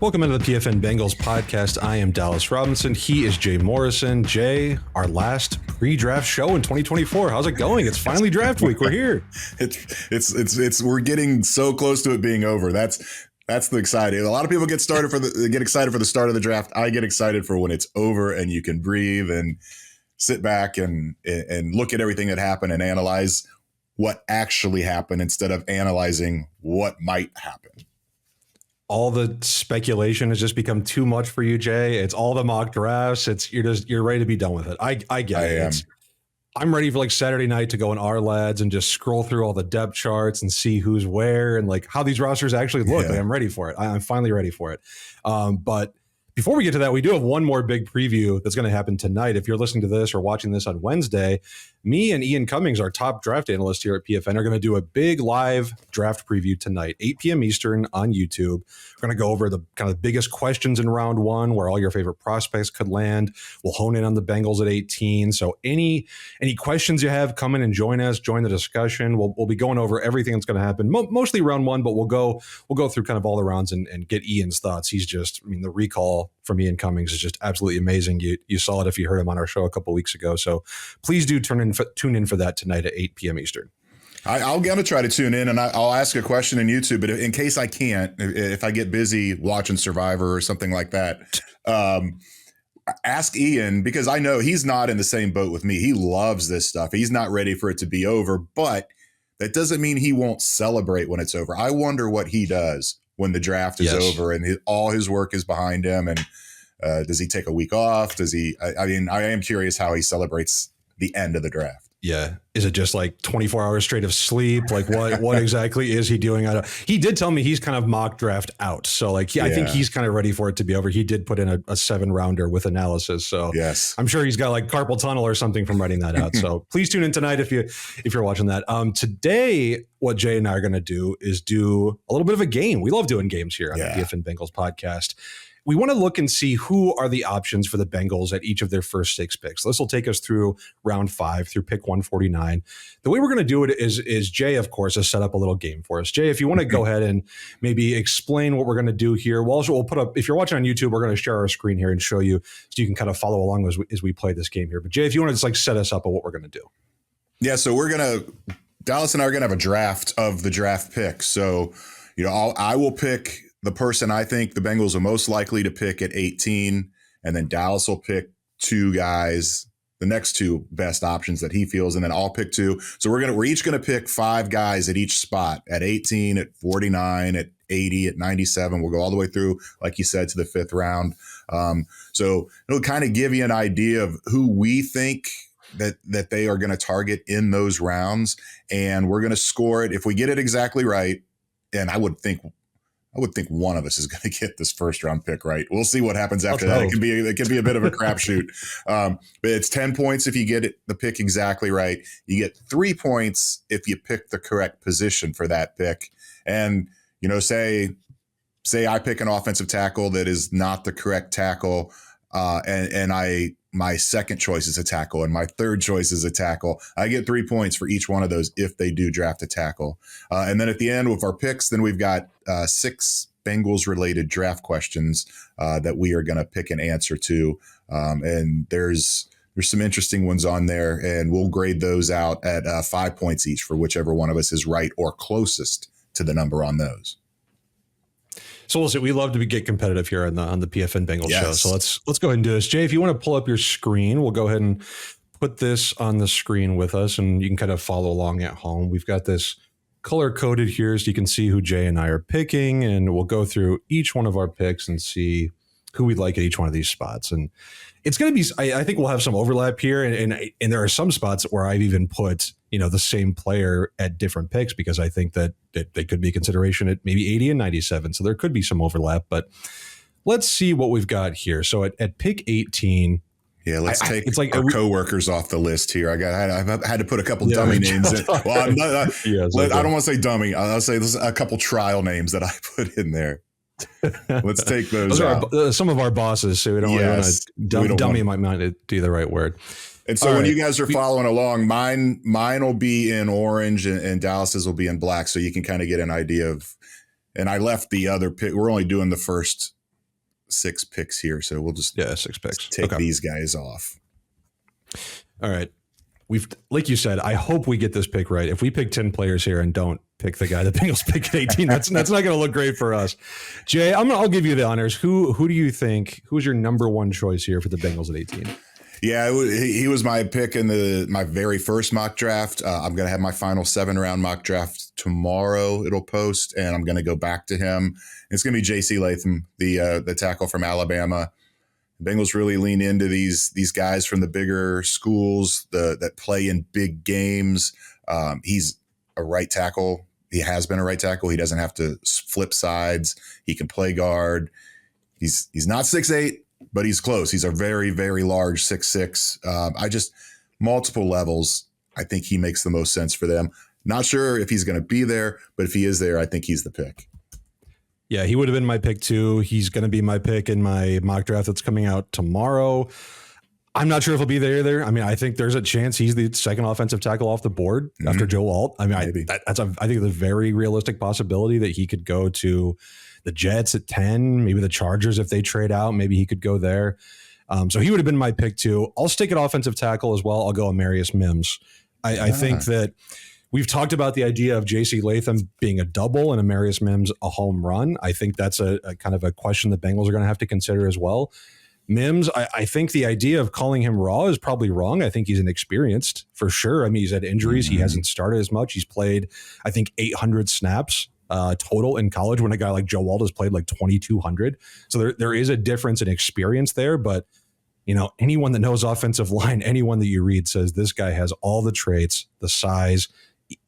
Welcome into the PFN Bengals podcast. I am Dallas Robinson. He is Jay Morrison. Jay, our last pre-draft show in 2024. How's it going? It's finally draft week. We're here. We're getting so close to it being over. That's the exciting. A lot of people get excited for the start of the draft. I get excited for when it's over and you can breathe and sit back and look at everything that happened and analyze what actually happened instead of analyzing what might happen. All the speculation has just become too much for you, Jay. It's all the mock drafts. You're ready to be done with it. I get it. I'm ready for like Saturday night to go in our lads and just scroll through all the depth charts and see who's where and like how these rosters actually look. Yeah. Like, I'm ready for it. I'm finally ready for it. But before we get to that, we do have one more big preview that's going to happen tonight. If you're listening to this or watching this on Wednesday, me and Ian Cummings, our top draft analyst here at PFN, are going to do a big live draft preview tonight, 8 p.m. Eastern on YouTube. We're going to go over the kind of biggest questions in round one, where all your favorite prospects could land. We'll hone in on the Bengals at 18. So any questions you have, come in and join us, join the discussion. We'll be going over everything that's going to happen, mostly round one, but we'll go through kind of all the rounds and get Ian's thoughts. He's just, the recall from Ian Cummings is just absolutely amazing. You saw it if you heard him on our show a couple weeks ago. So please do tune in for that tonight at 8 p.m. Eastern. I'm going to try to tune in and I'll ask a question in YouTube, but in case I can't, if I get busy watching Survivor or something like that, ask Ian, because I know he's not in the same boat with me. He loves this stuff. He's not ready for it to be over, but that doesn't mean he won't celebrate when it's over. I wonder what he does when the draft is over and all his work is behind him. And does he take a week off? Does he? I am curious how he celebrates the end of the draft. Yeah. Is it just like 24 hours straight of sleep? Like what exactly is he doing? He did tell me he's kind of mock draft out. So like, I think he's kind of ready for it to be over. He did put in a 7-rounder with analysis. So yes, I'm sure he's got like carpal tunnel or something from writing that out. So please tune in tonight if you're watching that. Today, what Jay and I are going to do is do a little bit of a game. We love doing games here on the PFN Bengals podcast. We want to look and see who are the options for the Bengals at each of their first 6 picks. This will take us through round 5 through pick 149. The way we're going to do it is Jay, of course, has set up a little game for us. Jay, if you want to go ahead and maybe explain what we're going to do here. We'll put up, if you're watching on YouTube, we're going to share our screen here and show you so you can kind of follow along as we play this game here. But Jay, if you want to just like set us up on what we're going to do. Yeah, so Dallas and I are going to have a draft of the draft picks. So, I will pick the person I think the Bengals are most likely to pick at 18, and then Dallas will pick 2 guys, the next 2 best options that he feels, and then I'll pick 2. So we're each going to pick 5 guys at each spot, at 18, at 49, at 80, at 97. We'll go all the way through, like you said, to the 5th round. So it'll kind of give you an idea of who we think that they are going to target in those rounds, and we're going to score it if we get it exactly right. And I would think one of us is going to get this first round pick right. We'll see what happens after that. It can be a bit of a crapshoot. But it's 10 points if you get the pick exactly right. You get 3 points if you pick the correct position for that pick. And say I pick an offensive tackle that is not the correct tackle, and my second choice is a tackle and my third choice is a tackle. I get 3 points for each one of those if they do draft a tackle. And then at the end with our picks, then we've got 6 Bengals related draft questions that we are going to pick an answer to. And there's some interesting ones on there, and we'll grade those out at 5 points each for whichever one of us is right or closest to the number on those. So we'll see. We love to get competitive here on the PFN Bengals show. So let's go ahead and do this. Jay, if you want to pull up your screen, we'll go ahead and put this on the screen with us, and you can kind of follow along at home. We've got this color coded here so you can see who Jay and I are picking, and we'll go through each one of our picks and see who we'd like at each one of these spots. And it's going to be, I think we'll have some overlap here. And there are some spots where I've even put, the same player at different picks because I think that they could be a consideration at maybe 80 and 97. So there could be some overlap, but let's see what we've got here. So at pick 18, yeah, let's take our coworkers off the list here. I had to put a couple dummy names in. Well, I don't want to say dummy. I'll say this a couple trial names that I put in there. Let's take those are some of our bosses, so we don't want to dummy might not be the right word. And so when you guys are following along, mine will be in orange and Dallas's will be in black, so you can kind of get an idea of. And I left the other pick. We're only doing the first 6 picks here, so we'll just 6 picks. Take these guys off. All right. Like you said, I hope we get this pick right. If we pick 10 players here and don't pick the guy the Bengals pick at 18, that's not going to look great for us. Jay, I'll give you the honors. Who do you think? Who's your number one choice here for the Bengals at 18? Yeah, he was my pick in my very first mock draft. I'm going to have my final 7-round mock draft tomorrow. It'll post, and I'm going to go back to him. It's going to be J.C. Latham, the tackle from Alabama. The Bengals really lean into these guys from the bigger schools that play in big games. He's a right tackle. He has been a right tackle. He doesn't have to flip sides. He can play guard. He's not 6'8", but he's close. He's a very, very large 6'6". Multiple levels. I think he makes the most sense for them. Not sure if he's going to be there, but if he is there, I think he's the pick. Yeah, he would have been my pick too. He's going to be my pick in my mock draft that's coming out tomorrow. I'm not sure if he'll be there either. I mean, I think there's a chance he's the second offensive tackle off the board after Joe Alt. I mean, I think it's a very realistic possibility that he could go to the Jets at 10, maybe the Chargers if they trade out. Maybe he could go there. So he would have been my pick too. I'll stick at offensive tackle as well. I'll go Amarius Mims. I think that we've talked about the idea of J.C. Latham being a double and Amarius Mims a home run. I think that's a kind of a question the Bengals are going to have to consider as well. Mims, I think the idea of calling him raw is probably wrong. I think he's inexperienced for sure. I mean, he's had injuries. He hasn't started as much. He's played, I think, 800 snaps total in college when a guy like Joe Alt has played like 2,200. So there is a difference in experience there. But, you know, anyone that knows offensive line, anyone that you read says this guy has all the traits, the size.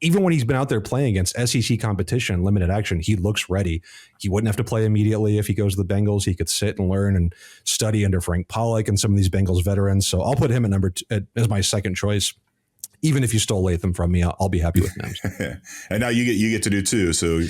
Even when he's been out there playing against SEC competition, limited action, he looks ready. He wouldn't have to play immediately if he goes to the Bengals. He could sit and learn and study under Frank Pollock and some of these Bengals veterans. So I'll put him as my second choice. Even if you stole Latham from me, I'll be happy with Mims. And now you get to do two. So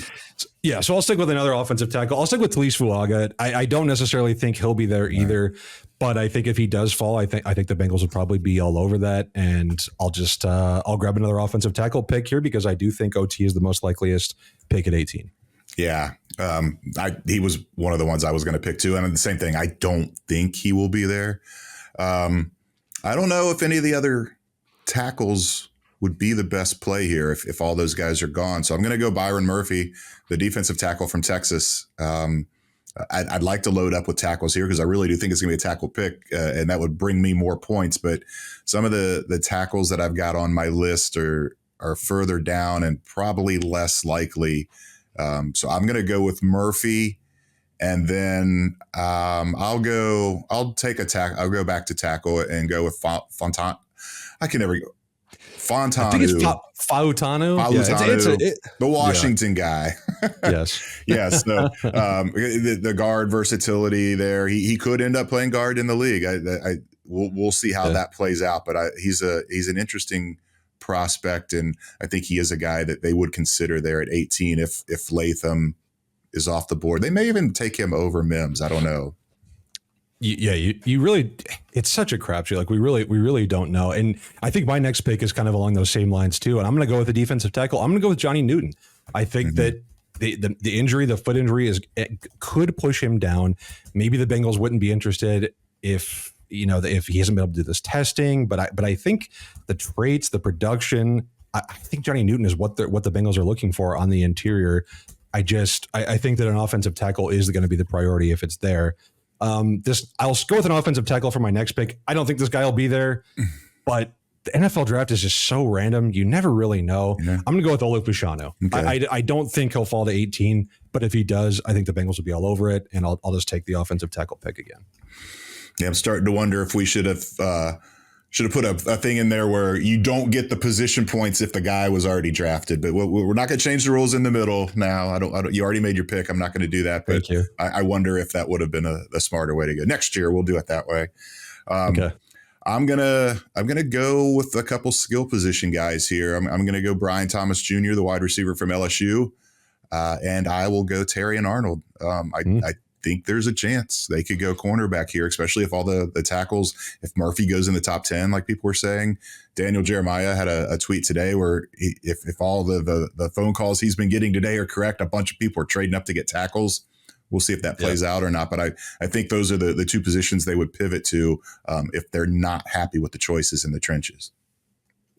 yeah, so I'll stick with another offensive tackle. I'll stick with Talise Fuaga. I don't necessarily think he'll be there either, but I think if he does fall, I think the Bengals would probably be all over that. And I'll grab another offensive tackle pick here because I do think OT is the most likeliest pick at 18. Yeah, he was one of the ones I was going to pick too. And the same thing, I don't think he will be there. I don't know if any of the other tackles would be the best play here if all those guys are gone. So I'm going to go Byron Murphy, the defensive tackle from Texas. I'd like to load up with tackles here because I really do think it's going to be a tackle pick, and that would bring me more points. But some of the tackles that I've got on my list are further down and probably less likely. So I'm going to go with Murphy, and then I'll go back to tackle and go with Fontana. I can never go. Fontanu. I think it's Fautanu. Yeah, the Washington guy. Yes. Yes. So, the guard versatility there. He could end up playing guard in the league. We'll see how that plays out. But he's an interesting prospect, and I think he is a guy that they would consider there at 18 if Latham is off the board. They may even take him over Mims. I don't know. Yeah, you really, it's such a crapshoot. Like we really don't know. And I think my next pick is kind of along those same lines too. And I'm going to go with the defensive tackle. I'm going to go with Johnny Newton. I think that the injury, the foot injury could push him down. Maybe the Bengals wouldn't be interested if he hasn't been able to do this testing, but I think the traits, the production, I think Johnny Newton is what the Bengals are looking for on the interior. I think that an offensive tackle is going to be the priority if it's there. I'll go with an offensive tackle for my next pick. I don't think this guy will be there, but the NFL draft is just so random. You never really know. Yeah. I'm going to go with Olu Fashanu. Okay. I don't think he'll fall to 18, but if he does, I think the Bengals will be all over it, and I'll just take the offensive tackle pick again. Yeah, I'm starting to wonder if we should have put a thing in there where you don't get the position points if the guy was already drafted. But we're not going to change the rules in the middle now. I don't. You already made your pick. I'm not going to do that. But I wonder if that would have been a smarter way to go. Next year we'll do it that way. Okay. I'm gonna go with a couple skill position guys here. I'm gonna go Brian Thomas Jr., the wide receiver from LSU, and I will go Terrion Arnold. I think there's a chance they could go cornerback here, especially if all the tackles, if Murphy goes in the top 10, like people were saying. Daniel Jeremiah had a tweet today where if all the phone calls he's been getting today are correct, a bunch of people are trading up to get tackles. we'll see if that plays out or not. But I think those are the two positions they would pivot to if they're not happy with the choices in the trenches.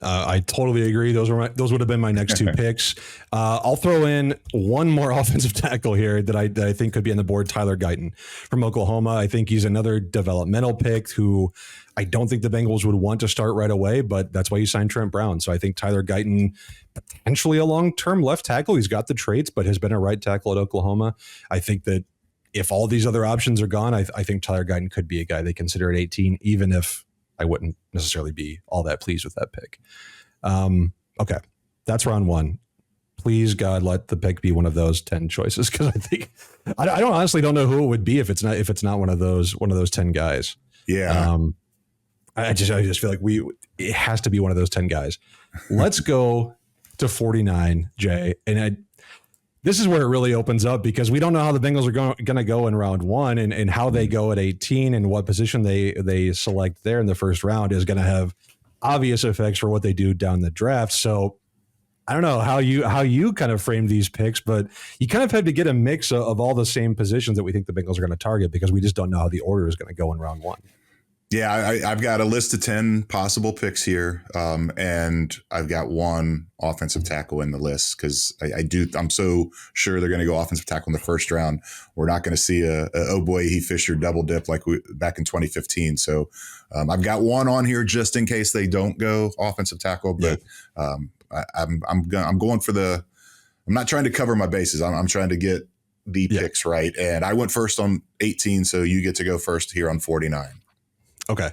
I totally agree. Those would have been my next two picks. I'll throw in one more offensive tackle here that I think could be on the board. Tyler Guyton from Oklahoma. I think he's another developmental pick who I don't think the Bengals would want to start right away, but that's why you signed Trent Brown. So I think Tyler Guyton, potentially a long-term left tackle. He's got the traits, but has been a right tackle at Oklahoma. I think that if all these other options are gone, I think Tyler Guyton could be a guy they consider at 18, even if I wouldn't necessarily be all that pleased with that pick. Okay, that's round one. Please, God, let the pick be one of those 10 choices, because I think I honestly don't know who it would be if it's not one of those 10 guys. Yeah. I just feel like it has to be one of those 10 guys. Let's go to 49, Jay, and this is where it really opens up, because we don't know how the Bengals are going to go in round one, and how they go at 18 and what position they select there in the first round is going to have obvious effects for what they do down the draft. So I don't know how you kind of frame these picks, but you kind of have to get a mix of all the same positions that we think the Bengals are going to target, because we just don't know how the order is going to go in round one. Yeah, I've got a list of 10 possible picks here, and I've got one offensive tackle in the list, because I'm so sure they're going to go offensive tackle in the first round. We're not going to see a oh boy, he Fisher double dip like back in 2015. So I've got one on here just in case they don't go offensive tackle, but I'm going for I'm not trying to cover my bases. I'm trying to get the picks right, and I went first on 18, so you get to go first here on 49. Okay.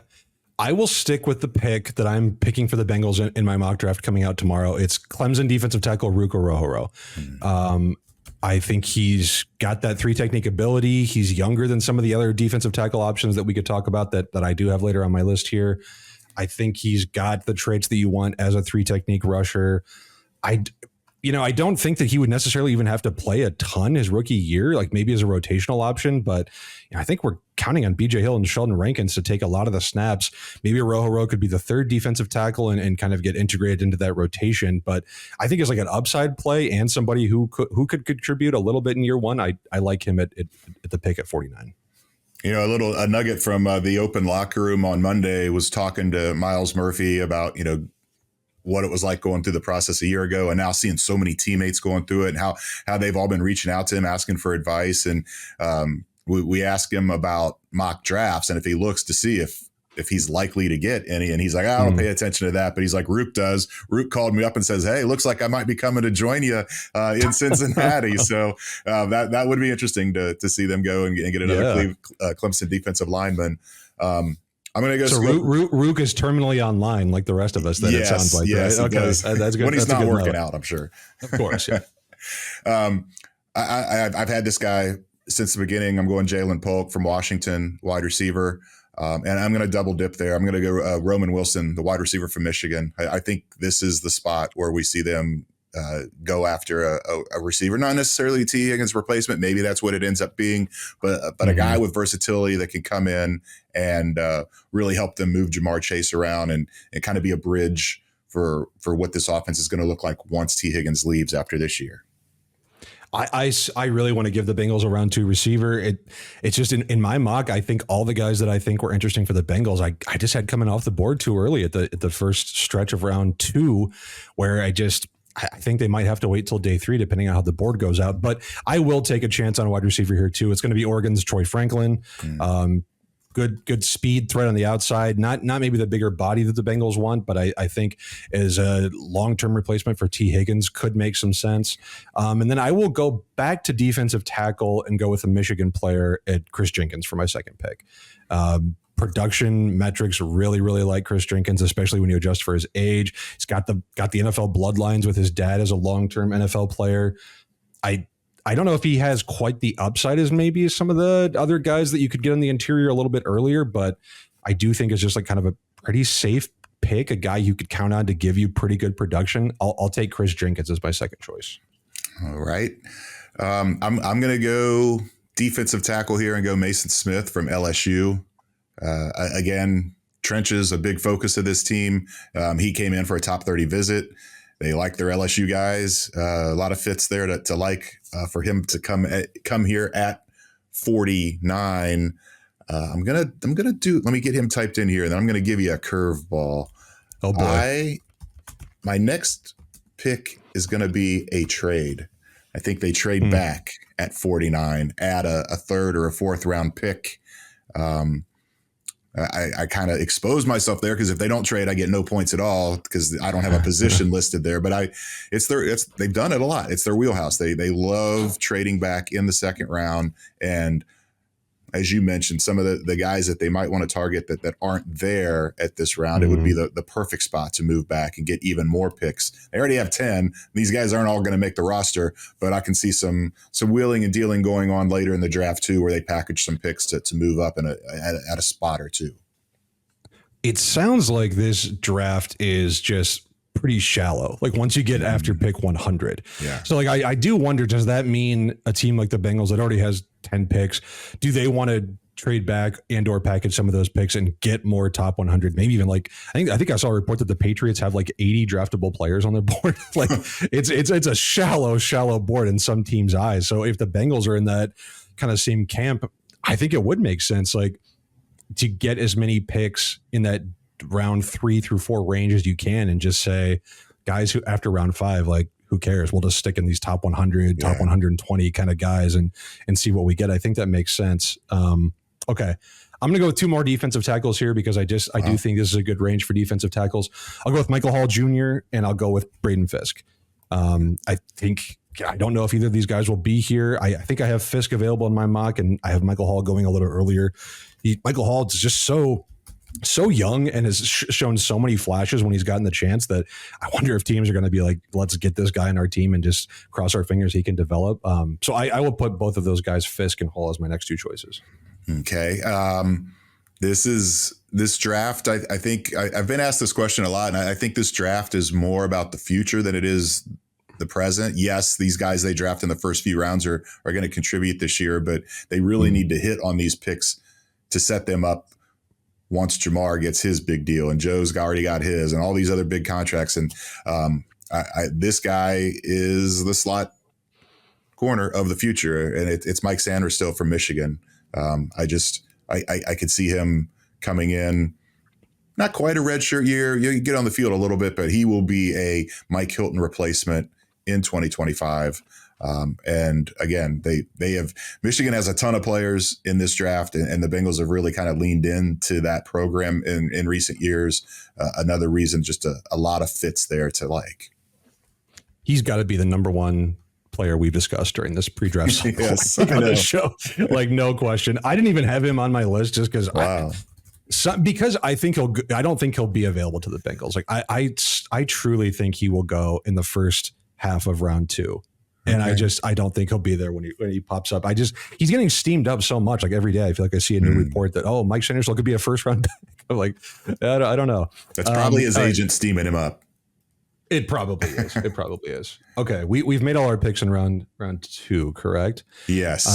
I will stick with the pick that I'm picking for the Bengals in my mock draft coming out tomorrow. It's Clemson defensive tackle Ruka Rohoro. I think he's got that three technique ability. He's younger than some of the other defensive tackle options that we could talk about that I do have later on my list here. I think he's got the traits that you want as a three technique rusher. I don't think that he would necessarily even have to play a ton his rookie year, like maybe as a rotational option, but I think we're counting on BJ Hill and Sheldon Rankins to take a lot of the snaps. Maybe Rohoro could be the third defensive tackle and kind of get integrated into that rotation. But I think it's like an upside play and somebody who could contribute a little bit in year one. I like him at the pick at 49. A nugget from the open locker room on Monday was talking to Miles Murphy about, what it was like going through the process a year ago, and now seeing so many teammates going through it, and how they've all been reaching out to him, asking for advice. And we asked him about mock drafts and if he looks to see if he's likely to get any. And he's like, I don't pay attention to that. But he's like, Rook does. Rook called me up and says, hey, looks like I might be coming to join you in Cincinnati. So that would be interesting to see them go and get another Clemson defensive lineman. I'm going to go. So Rook is terminally online like the rest of us. It sounds like. Yes, right? Okay, that's good. When he's that's not working out, I'm sure. Of course, yeah. I've had this guy since the beginning. I'm going Jalen Polk from Washington, wide receiver, and I'm going to double dip there. I'm going to go Roman Wilson, the wide receiver from Michigan. I think this is the spot where we see them go after a receiver, not necessarily T. Higgins replacement. Maybe that's what it ends up being, but a guy with versatility that can come in and really help them move Jamar Chase around and kind of be a bridge for what this offense is going to look like once T. Higgins leaves after this year. I really want to give the Bengals a round 2 receiver. It's just in my mock, I think all the guys that I think were interesting for the Bengals, I just had coming off the board too early at the first stretch of round 2, where I think they might have to wait till day 3, depending on how the board goes out. But I will take a chance on a wide receiver here too. It's going to be Oregon's Troy Franklin. Good speed threat on the outside. Not maybe the bigger body that the Bengals want, but I think as a long-term replacement for T. Higgins could make some sense. And then I will go back to defensive tackle and go with a Michigan player at Chris Jenkins for my second pick. Production metrics really, really like Chris Jenkins, especially when you adjust for his age. He's got the NFL bloodlines with his dad as a long-term NFL player. I don't know if he has quite the upside as maybe some of the other guys that you could get on the interior a little bit earlier, but I do think it's just like kind of a pretty safe pick, a guy you could count on to give you pretty good production. I'll take Chris Jenkins as my second choice. All right. I'm going to go defensive tackle here and go Mason Smith from LSU. Again, trenches, a big focus of this team. He came in for a top 30 visit. They like their LSU guys. A lot of fits there to like for him to come here at 49. I'm gonna let me get him typed in here, and then I'm gonna give you a curveball. Oh boy. My next pick is gonna be a trade. I think they trade back at 49, add a third or a fourth round pick. I kind of expose myself there because if they don't trade, I get no points at all because I don't have a position listed there. But they've done it a lot. It's their wheelhouse. They love trading back in the second round. And as you mentioned, some of the guys that they might want to target that aren't there at this round, it would be the perfect spot to move back and get even more picks. They already have 10. These guys aren't all going to make the roster, but I can see some wheeling and dealing going on later in the draft too, where they package some picks to move up at a spot or two. It sounds like this draft is just pretty shallow. Like once you get after pick 100. Yeah. So like I do wonder, does that mean a team like the Bengals that already has 10 picks, do they want to trade back and or package some of those picks and get more top 100? Maybe even like I think I saw a report that the Patriots have like 80 draftable players on their board. Like it's a shallow board in some teams' eyes. So if the Bengals are in that kind of same camp, I think it would make sense like to get as many picks in that round 3 through 4 range as you can and just say guys who after round 5, like who cares? We'll just stick in these top 100, top 120 kind of guys and see what we get. I think that makes sense. Okay. I'm going to go with 2 more defensive tackles here because I do think this is a good range for defensive tackles. I'll go with Michael Hall Jr. and I'll go with Braden Fisk. I don't know if either of these guys will be here. I think I have Fisk available in my mock and I have Michael Hall going a little earlier. Michael Hall is just so young and has shown so many flashes when he's gotten the chance that I wonder if teams are going to be like, let's get this guy in our team and just cross our fingers he can develop. So I will put both of those guys, Fisk and Hall, as my next 2 choices. Okay. This draft, I think I've been asked this question a lot, and I think this draft is more about the future than it is the present. Yes, these guys they draft in the first few rounds are going to contribute this year, but they really need to hit on these picks to set them up once Jamar gets his big deal and Joe's already got his and all these other big contracts. And this guy is the slot corner of the future. And it's Mike Sanders still from Michigan. I could see him coming in, not quite a redshirt year. You get on the field a little bit, but he will be a Mike Hilton replacement in 2025. And again, Michigan has a ton of players in this draft, and the Bengals have really kind of leaned into that program in recent years. Another reason, just a lot of fits there to like. He's got to be the number 1 player we've discussed during this pre-draft cycle. Yes, on this show. Like no question. I didn't even have him on my list just because because I don't think he'll be available to the Bengals. Like I truly think he will go in the first half of round 2. And I don't think he'll be there when he pops up. He's getting steamed up so much. Like every day, I feel like I see a new report that, Mike Sanders could be a first round pick. I'm like, I don't know. That's probably his agent steaming him up. It probably is. It probably is. Okay. We've made all our picks in round 2, correct? Yes.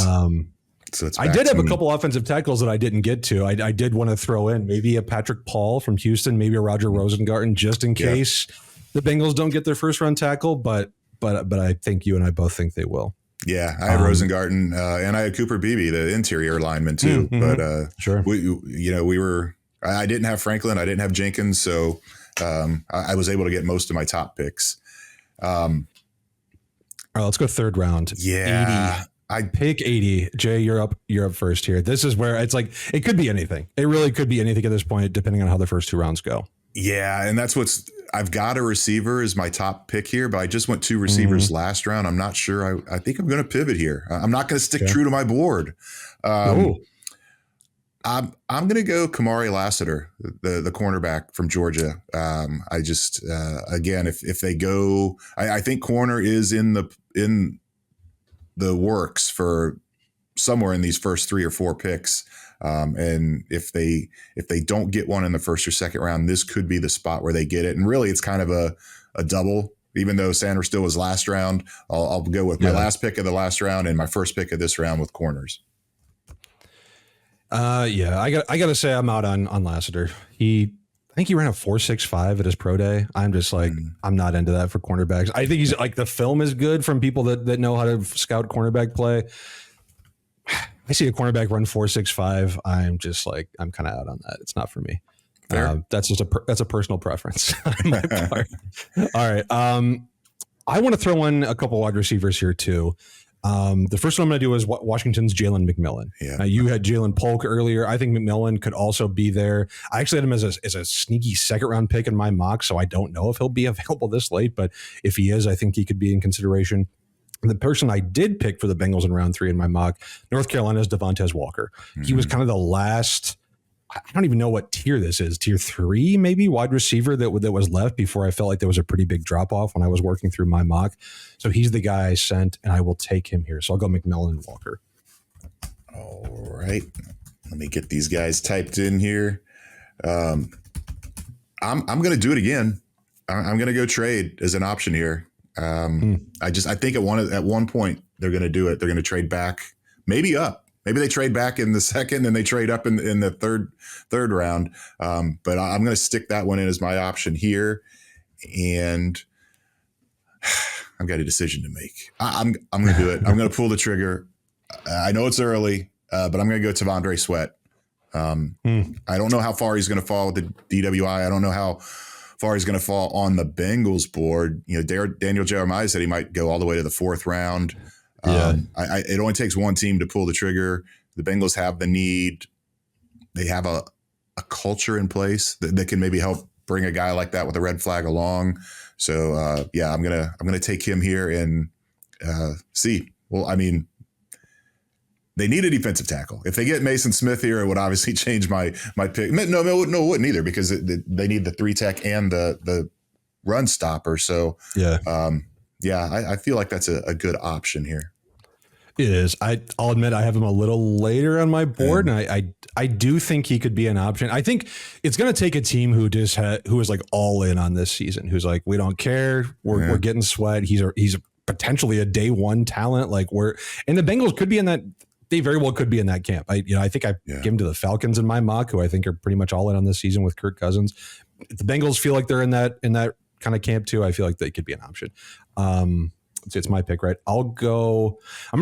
So I did have a couple offensive tackles that I didn't get to. I did want to throw in maybe a Patrick Paul from Houston, maybe a Roger Rosengarten, just in case the Bengals don't get their first round tackle, but I think you and I both think they will. Yeah, I had Rosengarten and I had Cooper Beebe, the interior lineman too. But sure, I didn't have Franklin, I didn't have Jenkins, so I was able to get most of my top picks. All right, let's go third round. Yeah, 80. I pick 80. Jay, you're up first here. This is where it's like it could be anything. It really could be anything at this point, depending on how the first 2 rounds go. Yeah, and that's I've got a receiver as my top pick here, but I just went 2 receivers last round. I'm not sure. I think I'm going to pivot here. I'm not going to stick true to my board. I'm going to go Kamari Lassiter, the cornerback from Georgia. Again, if they go, I think corner is in the works for somewhere in these first 3 or 4 picks. And if they don't get one in the first or second round, this could be the spot where they get it. And really, it's kind of a double. Even though Sanders still was last round, I'll go with my last pick of the last round and my first pick of this round with corners. I got to say I'm out on Lassiter. I think he ran a 4.65 at his pro day. I'm just like, I'm not into that for cornerbacks. I think he's like the film is good from people that know how to scout cornerback play. I see a cornerback run 4.65. I'm just like, I'm kind of out on that. It's not for me. That's just that's a personal preference on my part. All right. I want to throw in a couple wide receivers here too. The first one I'm going to do is Washington's Jalen McMillan. Yeah. You had Jalen Polk earlier. I think McMillan could also be there. I actually had him as a sneaky second round pick in my mock, so I don't know if he'll be available this late, but if he is, I think he could be in consideration. The person I did pick for the Bengals in round 3 in my mock, North Carolina's Devontae Walker. Mm-hmm. He was kind of the last, I don't even know what tier this is, tier 3 maybe, wide receiver that was left before I felt like there was a pretty big drop off when I was working through my mock. So he's the guy I sent, and I will take him here. So I'll go McMillan and Walker. All right. Let me get these guys typed in here. I'm going to do it again. I'm going to go trade as an option here. I think at one point they're going to do it. They're going to trade back, maybe up. Maybe they trade back in the second and they trade up in the third round. But I'm going to stick that one in as my option here. And I've got a decision to make. I'm going to do it. I'm going to pull the trigger. I know it's early, but I'm going to go Tavondre Sweat. I don't know how far he's going to fall with the DWI. I don't know how far he's going to fall on the Bengals board. Daniel Jeremiah said he might go all the way to the 4th round. It only takes one team to pull the trigger. The Bengals have the need. They have a culture in place that can maybe help bring a guy like that with a red flag along. So I'm gonna take him here and see. Well, I mean, they need a defensive tackle. If they get Mason Smith here, it would obviously change my pick. No, it wouldn't either, because they need the 3-tech and the run stopper. So I feel like that's a good option here. It is. I'll admit I have him a little later on my board, and I do think he could be an option. I think it's going to take a team who is like all in on this season, who's like, we don't care, we're getting Sweat. He's potentially a day 1 talent. And the Bengals could be in that. They very well could be in that camp. I think I gave him to the Falcons in my mock, who I think are pretty much all in on this season with Kirk Cousins. If the Bengals feel like they're in that kind of camp too, I feel like they could be an option. It's my pick, right? I'm going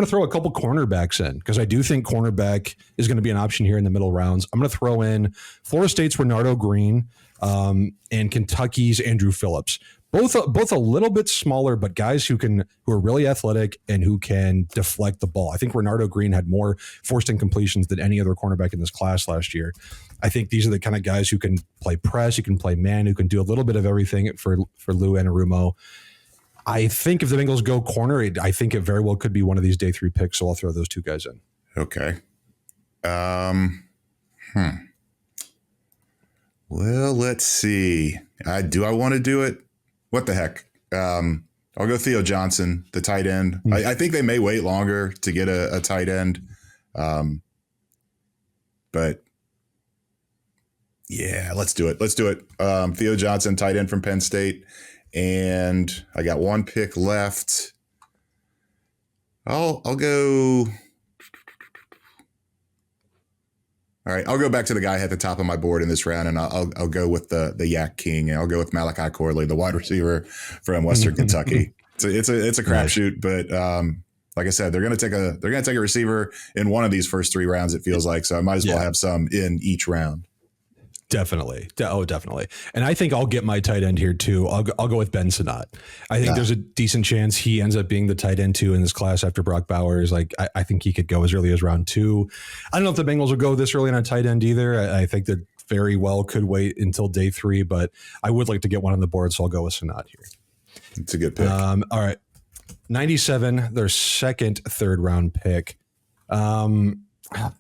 to throw a couple cornerbacks in, because I do think cornerback is going to be an option here in the middle rounds. I'm going to throw in Florida State's Renardo Green and Kentucky's Andrew Phillips. Both a little bit smaller, but guys who are really athletic and who can deflect the ball. I think Renardo Green had more forced incompletions than any other cornerback in this class last year. I think these are the kind of guys who can play press, who can play man, who can do a little bit of everything for Lou Anarumo. I think if the Bengals go corner, I think it very well could be one of these day 3 picks. So I'll throw those 2 guys in. Okay. Well, let's see. Do I want to do it? What the heck? I'll go Theo Johnson, the tight end. I think they may wait longer to get a tight end. But yeah, let's do it. Theo Johnson, tight end from Penn State. And I got 1 pick left. I'll go. All right, I'll go back to the guy at the top of my board in this round, and I'll go with the Yak King, and I'll go with Malachi Corley, the wide receiver from Western Kentucky. It's a crapshoot, but like I said, they're gonna take a receiver in one of these first 3 rounds. It feels like, so I might as well have some in each round. Definitely. Definitely. And I think I'll get my tight end here too. I'll go with Ben Sinnott. I think there's a decent chance he ends up being the tight end 2 in this class after Brock Bowers. I think he could go as early as round 2. I don't know if the Bengals will go this early on a tight end either. I think that very well could wait until day 3, but I would like to get one on the board, so I'll go with Sinnott here. It's a good pick. All right. 97, their second 3rd round pick.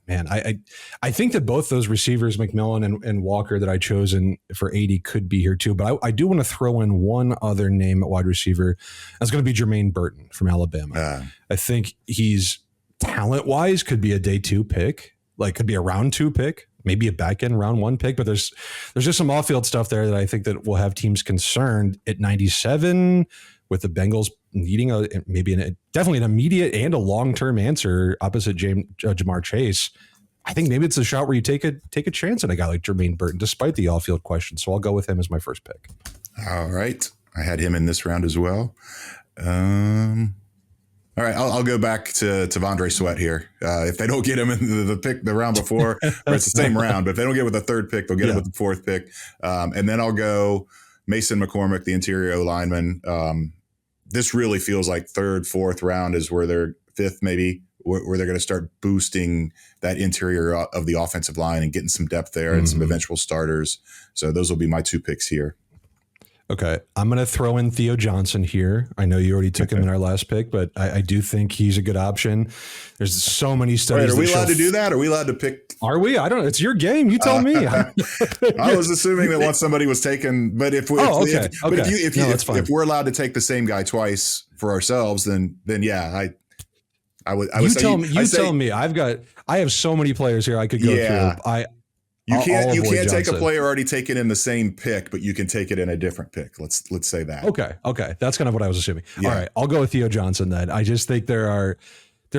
Man, I think that both those receivers, McMillan and Walker, that I chose for 80 could be here too. But I do want to throw in one other name at wide receiver. That's going to be Jermaine Burton from Alabama. I think he's talent-wise could be a day 2 pick, could be a round 2 pick, maybe a back end round 1 pick. But there's just some off-field stuff there that I think that will have teams concerned at 97 with the Bengals needing definitely an immediate and a long-term answer opposite Jamar Chase. I think maybe it's a shot where you take a chance at a guy like Jermaine Burton, despite the off-field question. So I'll go with him as my first pick. All right. I had him in this round as well. All right, I'll go back to Vondre Sweat here. If they don't get him in the round before, or it's the same round, but if they don't get with the third pick, they'll get him with the fourth pick. And then I'll go Mason McCormick, the interior O lineman. This really feels like third, fourth round is where they're fifth, maybe, where they're going to start boosting that interior of the offensive line and getting some depth there and some eventual starters. So those will be my 2 picks here. Okay, I'm going to throw in Theo Johnson here. I know you already took him in our last pick, but I do think he's a good option. There's so many studies. Wait, are we allowed to do that? Are we allowed to pick? Are we? I don't know. It's your game. You tell me. I was assuming that once somebody was taken, but if we're allowed to take the same guy twice for ourselves, then yeah, I would. You tell me. I have so many players here I could go through. You can't take a player already taken in the same pick, but you can take it in a different pick. Let's say that. Okay. That's kind of what I was assuming. Yeah. All right, I'll go with Theo Johnson then. I just think there's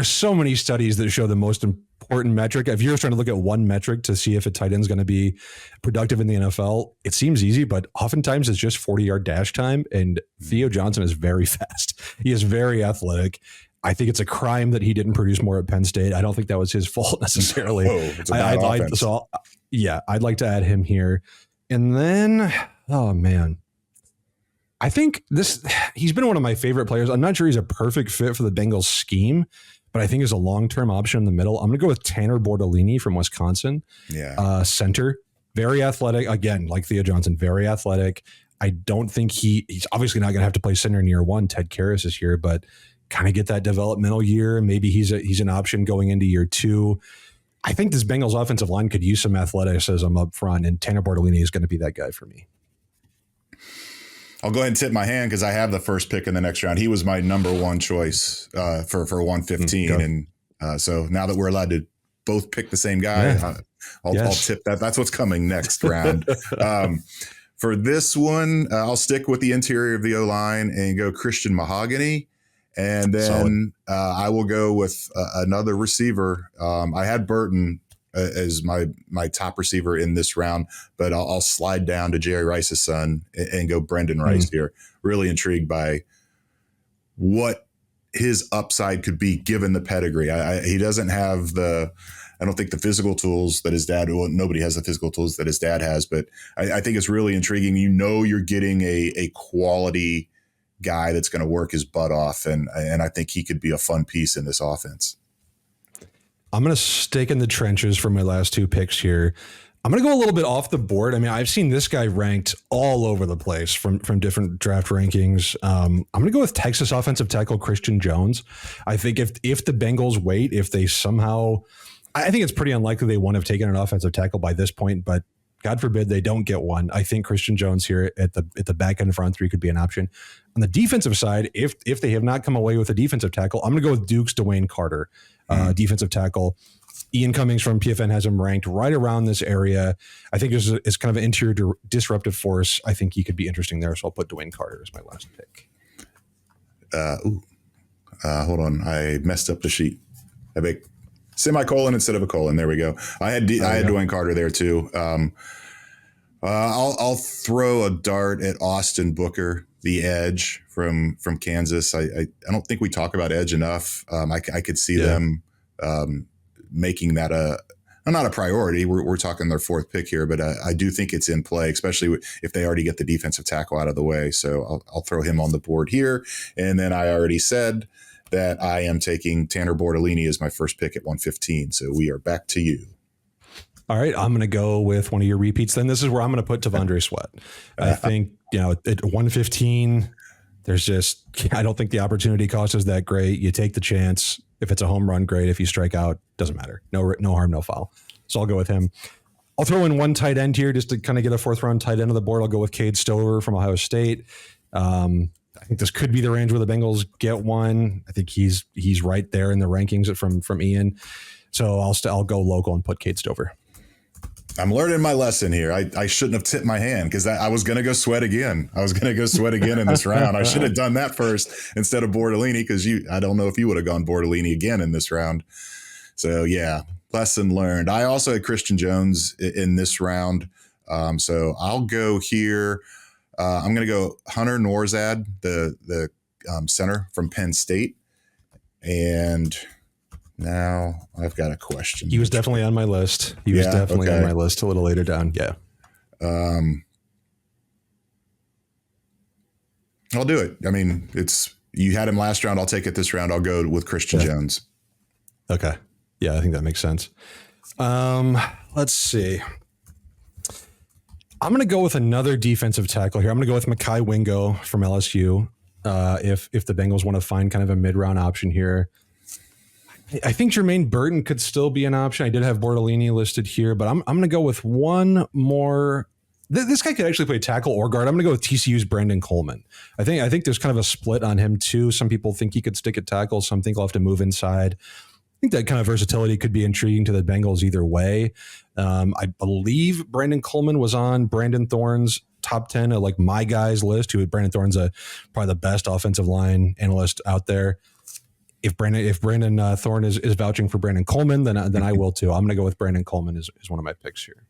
so many studies that show the most important metric. If you're trying to look at one metric to see if a tight end is going to be productive in the NFL, it seems easy, but oftentimes it's just 40-yard dash time. And Theo Johnson is very fast. He is very athletic. I think it's a crime that he didn't produce more at Penn State. I don't think that was his fault necessarily. I'd like to add him here. And then, oh man, I think he's been one of my favorite players. I'm not sure he's a perfect fit for the Bengals scheme, but I think is a long-term option in the middle. I'm going to go with Tanner Bortolini from Wisconsin. Yeah. Center, very athletic. Again, like Theo Johnson, very athletic. I don't think he's obviously not going to have to play center in year one. Ted Karras is here, but kind of get that developmental year. Maybe he's an option going into year 2. I think this Bengals offensive line could use some athleticism up front, and Tanner Bortolini is going to be that guy for me. I'll go ahead and tip my hand because I have the first pick in the next round. He was my number 1 choice for 115. And so now that we're allowed to both pick the same guy, I'll tip that. That's what's coming next round. For this one, I'll stick with the interior of the O-line and go Christian Mahogany. And then I will go with another receiver. I had Burton as my top receiver in this round, but I'll slide down to Jerry Rice's son and go Brendan Rice here. Really intrigued by what his upside could be given the pedigree. He doesn't have I don't think the physical tools that his dad, well, nobody has the physical tools that his dad has, but I think it's really intriguing. You're getting a quality guy that's going to work his butt off. And I think he could be a fun piece in this offense. I'm going to stake in the trenches for my last 2 picks here. I'm going to go a little bit off the board. I mean, I've seen this guy ranked all over the place from different draft rankings. I'm going to go with Texas offensive tackle Christian Jones. I think if the Bengals wait, if they somehow, I think it's pretty unlikely they won't have taken an offensive tackle by this point, but God forbid they don't get one. I think Christian Jones here at the back end front 3 could be an option. On the defensive side, if they have not come away with a defensive tackle, I'm going to go with Duke's Dwayne Carter, defensive tackle. Ian Cummings from PFN has him ranked right around this area. I think it's kind of an interior disruptive force. I think he could be interesting there. So I'll put Dwayne Carter as my last pick. Hold on. I messed up the sheet. I make semicolon instead of a colon. There we go. I had Dwayne Carter there too. I'll throw a dart at Austin Booker, the edge from Kansas. I don't think we talk about edge enough. I could see them making that not a priority. We're talking their 4th pick here, but I do think it's in play, especially if they already get the defensive tackle out of the way. So I'll throw him on the board here. And then I already said that I am taking Tanner Bortolini as my first pick at 115. So we are back to you. All right, I'm going to go with one of your repeats. Then this is where I'm going to put Vondre Sweat. I think, at 115, I don't think the opportunity cost is that great. You take the chance. If it's a home run, great. If you strike out, doesn't matter. No harm, no foul. So I'll go with him. I'll throw in one tight end here just to kind of get a 4th round tight end on the board. I'll go with Cade Stover from Ohio State. I think this could be the range where the Bengals get one. I think he's right there in the rankings from Ian. So I'll go local and put Cade Stover. I'm learning my lesson here. I shouldn't have tipped my hand because I was going to go Sweat again. I was going to go Sweat again in this round. I should have done that first instead of Bortolini because I don't know if you would have gone Bortolini again in this round. So, yeah, lesson learned. I also had Christian Jones in this round. So I'll go here. I'm going to go Hunter Norzad, the center from Penn State. And now I've got a question. He was definitely on my list. He was definitely on my list a little later down. Yeah. I'll do it. I mean, you had him last round. I'll take it this round. I'll go with Christian Jones. Okay. Yeah, I think that makes sense. Let's see. I'm going to go with another defensive tackle here. I'm going to go with Mekhi Wingo from LSU. If the Bengals want to find kind of a mid-round option here. I think Jermaine Burton could still be an option. I did have Bortolini listed here, but I'm going to go with one more. This guy could actually play tackle or guard. I'm going to go with TCU's Brandon Coleman. I think there's kind of a split on him too. Some people think he could stick at tackle. Some think he'll have to move inside. I think that kind of versatility could be intriguing to the Bengals either way. I believe Brandon Coleman was on Brandon Thorne's top 10 of like my guys list. Brandon Thorne's probably the best offensive line analyst out there. If Brandon Thorne is vouching for Brandon Coleman, then I will too. I'm going to go with Brandon Coleman as one of my picks here.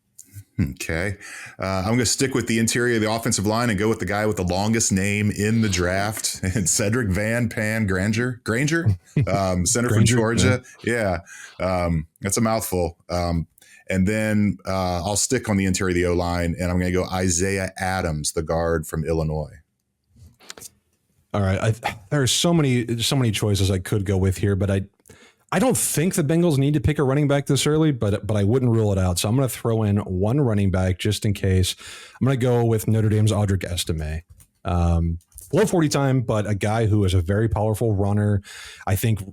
Okay. I'm going to stick with the interior of the offensive line and go with the guy with the longest name in the draft, and Cedric Van Pan Granger, center from Georgia. Yeah. That's a mouthful. And then I'll stick on the interior of the O-line, and I'm going to go Isaiah Adams, the guard from Illinois. All right. There are so many choices I could go with here, but I don't think the Bengals need to pick a running back this early, but I wouldn't rule it out. So I'm going to throw in one running back just in case. I'm going to go with Notre Dame's Audric Estime. Low 40 time, but a guy who is a very powerful runner. I think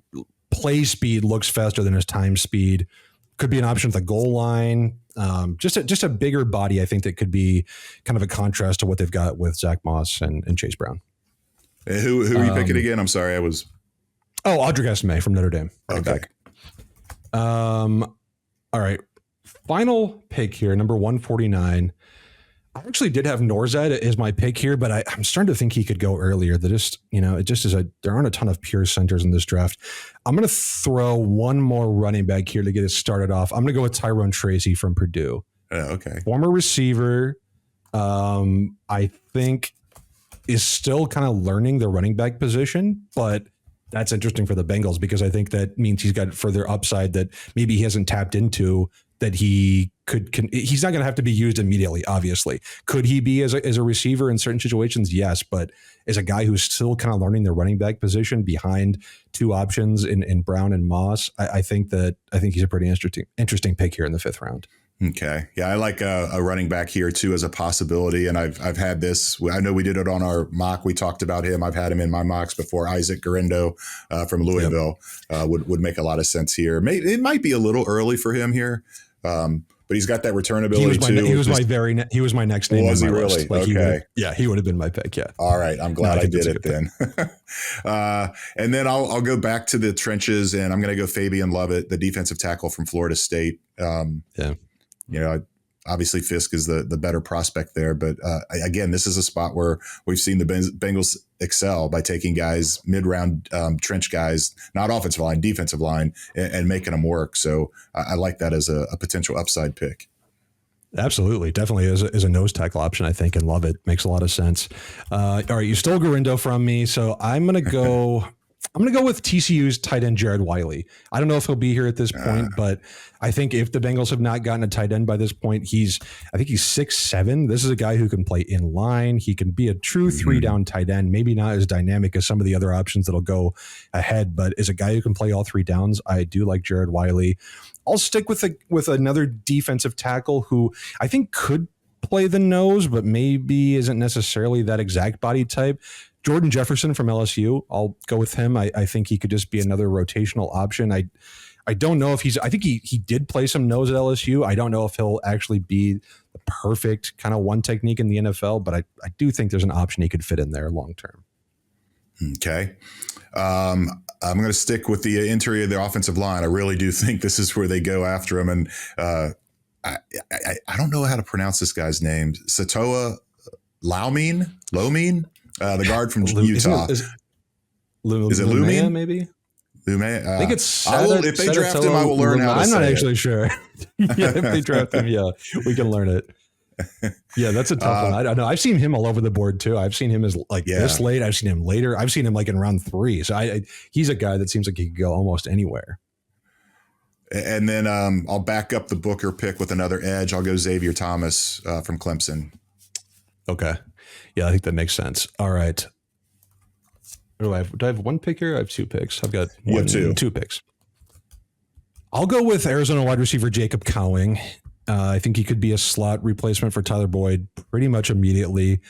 play speed looks faster than his time speed. Could be an option at the goal line. Just a bigger body, I think, that could be kind of a contrast to what they've got with Zach Moss and Chase Brown. Who are you picking again? I'm sorry, Audric Estime from Notre Dame. Okay. All right. Final pick here, number 149. I actually did have Norzad as my pick here, but I'm starting to think he could go earlier. There aren't a ton of pure centers in this draft. I'm going to throw one more running back here to get it started off. I'm going to go with Tyrone Tracy from Purdue. Okay. Former receiver. I think is still kind of learning the running back position, but that's interesting for the Bengals because I think that means he's got further upside that maybe he hasn't tapped into that he he's not going to have to be used immediately, obviously. Could he be as a receiver in certain situations? Yes, but as a guy who's still kind of learning the running back position behind two options in Brown and Moss, I think he's a pretty interesting pick here in the 5th round. Okay. Yeah, I like a running back here too as a possibility. And I've had this. I know we did it on our mock. We talked about him. I've had him in my mocks before. Isaac Guerendo from Louisville would make a lot of here. It might be a little early for him here, but he's got that return ability too. He was my next name. Was he really? List. Like okay. He would have been my pick. Yeah. All right. I'm glad I did it then. And then I'll go back to the trenches, and I'm going to go Fabian Lovett, the defensive tackle from Florida State. Obviously Fisk is the better prospect there, but again, this is a spot where we've seen the Bengals excel by taking guys mid-round trench guys, not offensive line, defensive line, and making them work. So I like that as a potential upside pick. Absolutely. Definitely is a nose tackle option, I think, and love it. Makes a lot of sense. All right. You stole Guerendo from me. So I'm going to go with TCU's tight end, Jared Wiley. I don't know if he'll be here at this point, but I think if the Bengals have not gotten a tight end by this point, I think he's 6'7". This is a guy who can play in line. He can be a true 3-down tight end, maybe not as dynamic as some of the other options that'll go ahead, but as a guy who can play all 3 downs, I do like Jared Wiley. I'll stick with another defensive tackle who I think could play the nose, but maybe isn't necessarily that exact body type. Jordan Jefferson from LSU. I'll go with him. I think he could just be another rotational option. I don't know if I think he did play some nose at LSU. I don't know if he'll actually be the perfect kind of one technique in the NFL, but I do think there's an option he could fit in there long term. Okay. I'm going to stick with the interior of the offensive line. I really do think this is where they go after him. And I don't know how to pronounce this guy's name. Satoa Laumeen, the guard from Utah. Is it Lumea, maybe? Lumea. I think it's. If they draft him, I will learn how to say it. I'm not actually sure. If they draft him, we can learn it. Yeah, that's a tough one. I don't know. I've seen him all over the board too. I've seen him as like this late. I've seen him later. I've seen him like in round 3. So he's a guy that seems like he could go almost anywhere. And then I'll back up the Booker pick with another edge. I'll go Xavier Thomas from Clemson. Okay. Yeah, I think that makes sense. All right. Do I have one pick here? I have 2 picks. I've got two picks. I'll go with Arizona wide receiver Jacob Cowing. I think he could be a slot replacement for Tyler Boyd pretty much immediately.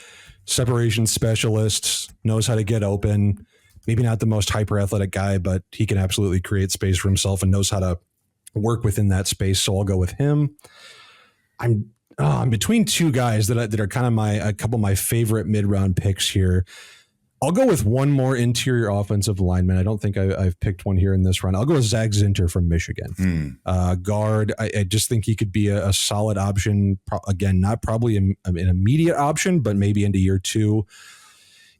Separation specialist, knows how to get open. Maybe not the most hyper athletic guy, but he can absolutely create space for himself and knows how to work within that space. So I'll go with him. I'm between 2 guys that are kind of a couple of my favorite mid-round picks here. I'll go with one more interior offensive lineman. I don't think I've picked one here in this round. I'll go with Zach Zinter from Michigan. Guard. I just think he could be a solid option. Again, not probably an immediate option, but maybe into year 2.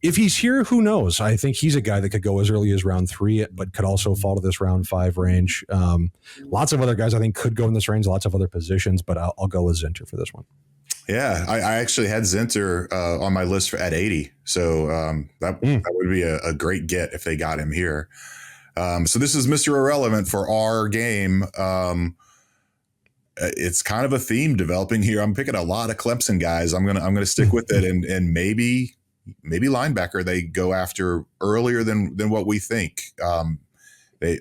If he's here, who knows? I think he's a guy that could go as early as round 3, but could also fall to this round 5 range. Lots of other guys I think could go in this range, lots of other positions, but I'll go with Zinter for this one. Yeah, I actually had Zinter on my list at 80. So that would be a great get if they got him here. So this is Mr. Irrelevant for our game. It's kind of a theme developing here. I'm picking a lot of Clemson guys. I'm gonna stick with it, and maybe linebacker they go after earlier than what we think. They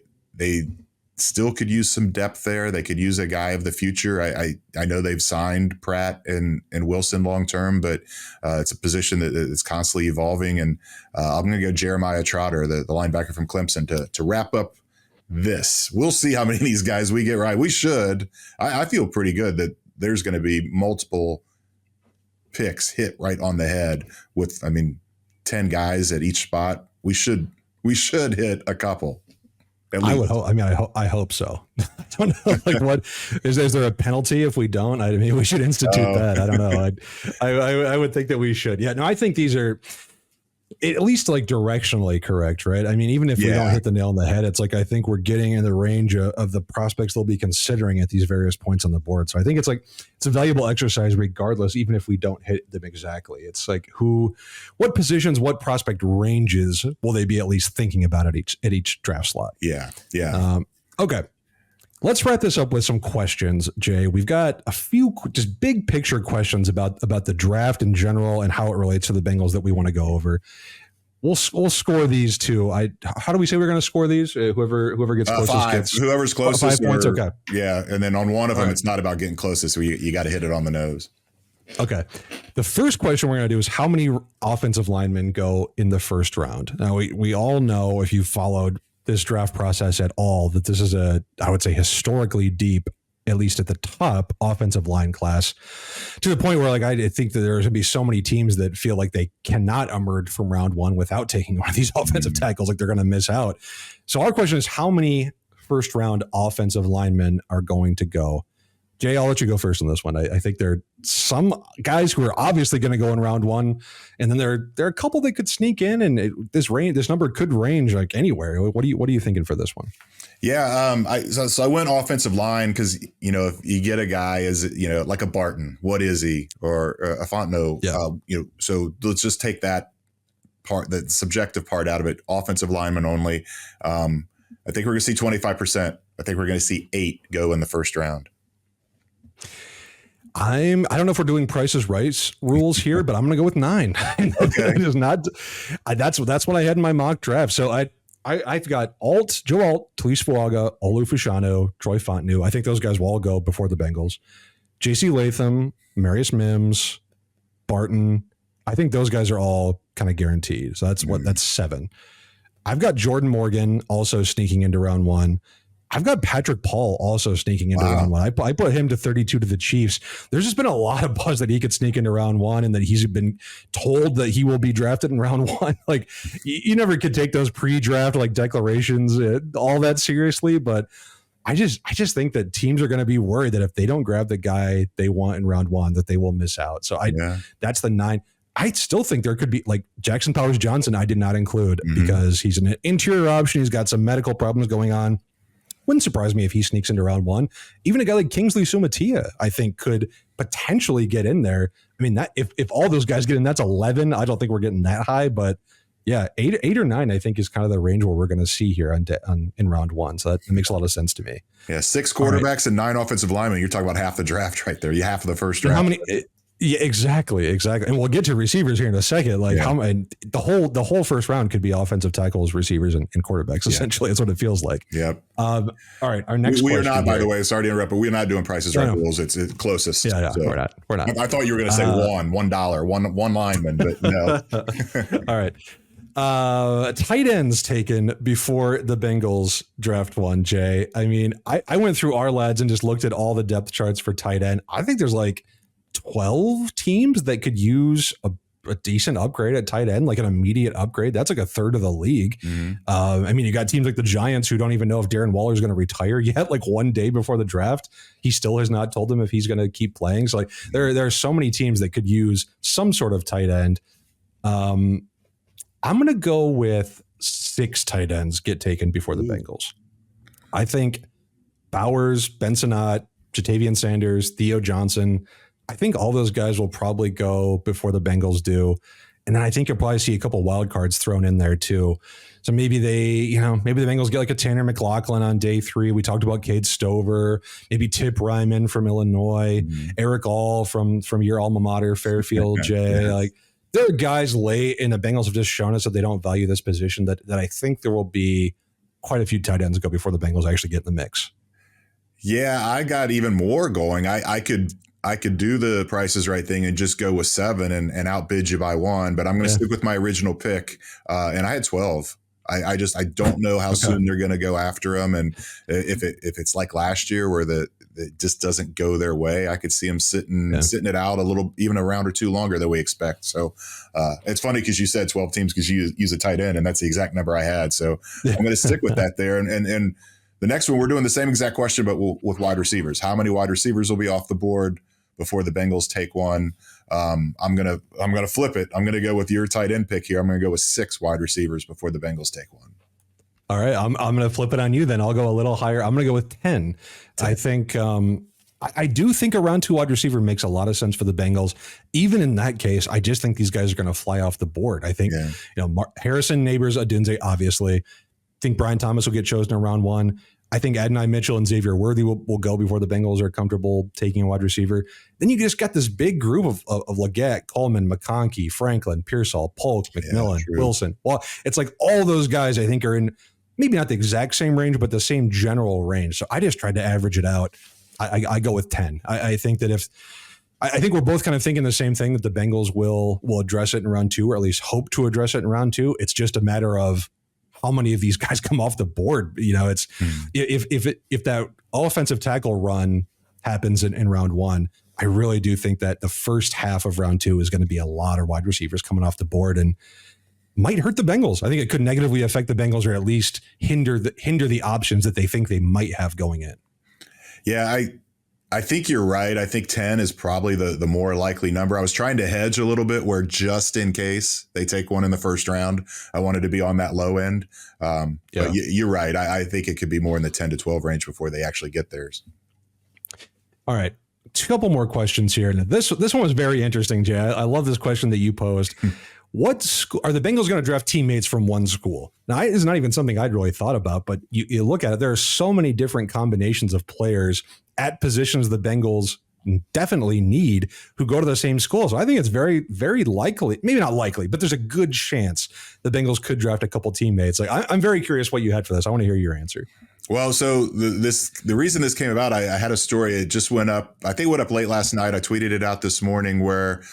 still could use some depth there. They could use a guy of the future. I know they've signed Pratt and Wilson long term, but it's a position that is constantly evolving. And I'm going to go Jeremiah Trotter, the linebacker from Clemson, to wrap up this. We'll see how many of these guys we get right. We should. I feel pretty good that there's going to be multiple picks hit right on the head with, 10 guys at each spot. We should hit a couple. I would hope. I hope so. I don't know. Like, what is there a penalty if we don't? We should institute that. I don't know. I would think that we should. Yeah. No, I think these are at least like directionally correct, right? Even if we don't hit the nail on the head, it's like I think we're getting in the range of the prospects they'll be considering at these various points on the board. So I think it's a valuable exercise regardless, even if we don't hit them exactly. It's like what positions, what prospect ranges will they be at least thinking about at each draft slot? Yeah. Okay. Let's wrap this up with some questions, Jay. We've got a few just big picture questions about the draft in general and how it relates to the Bengals that we want to go over. We'll score these too. How do we say we're going to score these? Whoever gets closest 5. gets Whoever's closest. 5 points. Okay. Yeah, and then on one of them, it's not about getting closest. So you got to hit it on the nose. Okay. The first question we're going to do is how many offensive linemen go in the first round? Now we all know, if you followed this draft process at all, that this is I would say historically deep, at least at the top, offensive line class, to the point where I think that there's going to be so many teams that feel like they cannot emerge from round 1 without taking one of these offensive tackles, like they're going to miss out. So our question is, how many first round offensive linemen are going to go? Jay, I'll let you go first on this one. I think there are some guys who are obviously going to go in round 1, and then there are a couple that could sneak in, and this number could range like anywhere. What are you thinking for this one? Yeah, I went offensive line because if you get a guy like a Barton, what is he, or a Fontenot? Yeah. So let's just take that part, the subjective part out of it. Offensive lineman only. I think we're going to see 25%. I think we're going to see 8 go in the first round. I don't know if we're doing Price is Right rules here, but I'm going to go with 9. Okay. That's what I had in my mock draft. So I've got Joe Alt, Talise Fuaga, Olu Fashanu, Troy Fontenot. I think those guys will all go before the Bengals. J.C. Latham, Marius Mims, Barton. I think those guys are all kind of guaranteed. So that's 7. I've got Jordan Morgan also sneaking into round 1. I've got Patrick Paul also sneaking into round 1. I put him to 32 to the Chiefs. There's just been a lot of buzz that he could sneak into round 1 and that he's been told that he will be drafted in round 1. Like you never could take those pre-draft declarations all that seriously, but I just think that teams are going to be worried that if they don't grab the guy they want in round 1, that they will miss out. So that's the 9. I still think there could be Jackson Powers Johnson. I did not include because he's an interior option. He's got some medical problems going on. Wouldn't surprise me if he sneaks into round one. Even a guy like Kingsley Sumatia, I think, could potentially get in there. I mean, that if all those guys get in, that's 11. I don't think we're getting that high, but yeah, eight or nine, I think, is kind of the range where we're going to see here in round one. So that makes a lot of sense to me. Yeah, 6 quarterbacks and 9 offensive linemen. You're talking about half the draft right there. You half of the first draft. How many? Yeah, exactly. And we'll get to receivers here in a second. Like and the whole first round could be offensive tackles, receivers, and quarterbacks. Essentially, that's what it feels like. Yep. All right. Our next. We are not, by the way. Sorry to interrupt, but we're not doing prices right rules. It's closest. Yeah, so we're not. I thought you were going to say $1, one lineman, but no. All right. Tight ends taken before the Bengals draft one, Jay. I mean, I went through our lads and just looked at all the depth charts for tight end. I think there's like 12 teams that could use a decent upgrade at tight end, like an immediate upgrade. That's like a third of the league. Mm-hmm. I mean, you got teams like the Giants who don't even know if Darren Waller is going to retire yet, like one day before the draft. He still has not told them if he's going to keep playing. So like there are so many teams that could use some sort of tight end. I'm going to go with 6 tight ends get taken before the Bengals. I think Bowers, Bensonot, Jatavian Sanders, Theo Johnson, I think all those guys will probably go before the Bengals do. And then I think you'll probably see a couple of wild cards thrown in there too. So maybe the Bengals get like a Tanner McLaughlin on day 3. We talked about Cade Stover, maybe Tip Ryman from Illinois, Eric All from your alma mater, Fairfield, Jay. Like, there are guys late, and the Bengals have just shown us that they don't value this position, that I think there will be quite a few tight ends go before the Bengals actually get in the mix. Yeah, I got even more going. I could do the prices right thing and just go with 7 and outbid you by 1, but I'm going to stick with my original pick. And I had 12. I don't know how soon they're going to go after them. And if it's like last year where it just doesn't go their way, I could see them sitting it out a little, even a round or 2 longer than we expect. So it's funny because you said 12 teams because you use a tight end, and that's the exact number I had. So I'm going to stick with that there. And the next one, we're doing the same exact question, but with wide receivers. How many wide receivers will be off the board before the Bengals take one? I'm gonna flip it. I'm gonna go with your tight end pick here. I'm gonna go with 6 wide receivers before the Bengals take one. All right, I'm gonna flip it on you. Then I'll go a little higher. I'm gonna go with 10. I think I do think a round 2 wide receiver makes a lot of sense for the Bengals. Even in that case, I just think these guys are gonna fly off the board. I think Harrison, Neighbors, Adunze, obviously. I think Brian Thomas will get chosen in round 1. I think Adonai Mitchell and Xavier Worthy will go before the Bengals are comfortable taking a wide receiver. Then you just got this big group of Leggett, Coleman, McConkey, Franklin, Pearsall, Polk, McMillan, Wilson. Well, it's like all those guys I think are in maybe not the exact same range, but the same general range. So I just tried to average it out. I go with 10. I think that I think we're both kind of thinking the same thing, that the Bengals will address it in round 2, or at least hope to address it in round 2. It's just a matter of how many of these guys come off the board. It's if that offensive tackle run happens in round 1, I really do think that the first half of round 2 is going to be a lot of wide receivers coming off the board, and might hurt the Bengals. I think it could negatively affect the Bengals, or at least hinder the options that they think they might have going in. Yeah, I think you're right. I think 10 is probably the more likely number. I was trying to hedge a little bit, where just in case they take one in the first round, I wanted to be on that low end. But you're right. I think it could be more in the 10 to 12 range before they actually get theirs. All right. A couple more questions here. And this one was very interesting, Jay. I love this question that you posed. What school are the Bengals going to draft teammates from one school? Now, it's not even something I'd really thought about, but you look at it, there are so many different combinations of players at positions the Bengals definitely need who go to the same school. So I think it's very, very likely, maybe not likely, but there's a good chance the Bengals could draft a couple teammates. Like, I'm very curious what you had for this. I want to hear your answer. Well, so the reason this came about, I had a story. It just went up. I think it went up late last night. I tweeted it out this morning, where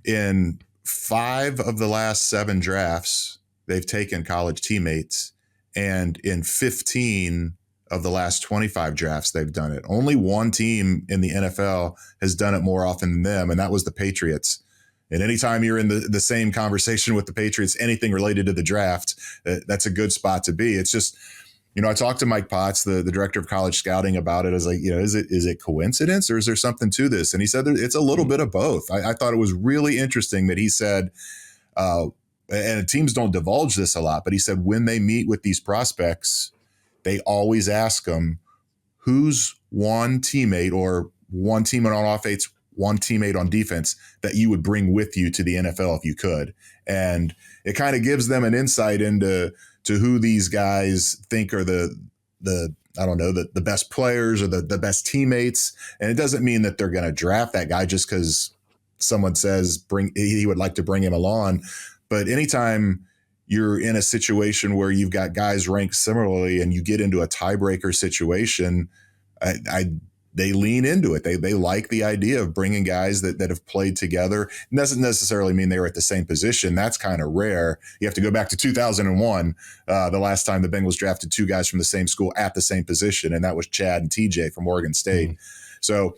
in 5 of the last 7 drafts, they've taken college teammates, and in 15 of the last 25 drafts, they've done it. Only one team in the NFL has done it more often than them, and that was the Patriots. And anytime you're in the same conversation with the Patriots, anything related to the draft, that's a good spot to be. It's just, I talked to Mike Potts, the director of college scouting, about it. I was like, is it coincidence, or is there something to this? And he said it's a little bit of both. I thought it was really interesting that he said, and teams don't divulge this a lot, but he said when they meet with these prospects, they always ask them, who's one teammate or one teammate on offense, one teammate on defense that you would bring with you to the NFL if you could. And it kind of gives them an insight into who these guys think are the I don't know, the best players or the best teammates. And it doesn't mean that they're going to draft that guy just because someone says he would like to bring him along. But anytime you're in a situation where you've got guys ranked similarly and you get into a tiebreaker situation, they lean into it. They like the idea of bringing guys that have played together. It doesn't necessarily mean they were at the same position. That's kind of rare. You have to go back to 2001, the last time the Bengals drafted two guys from the same school at the same position, and that was Chad and TJ from Oregon State. Mm-hmm. So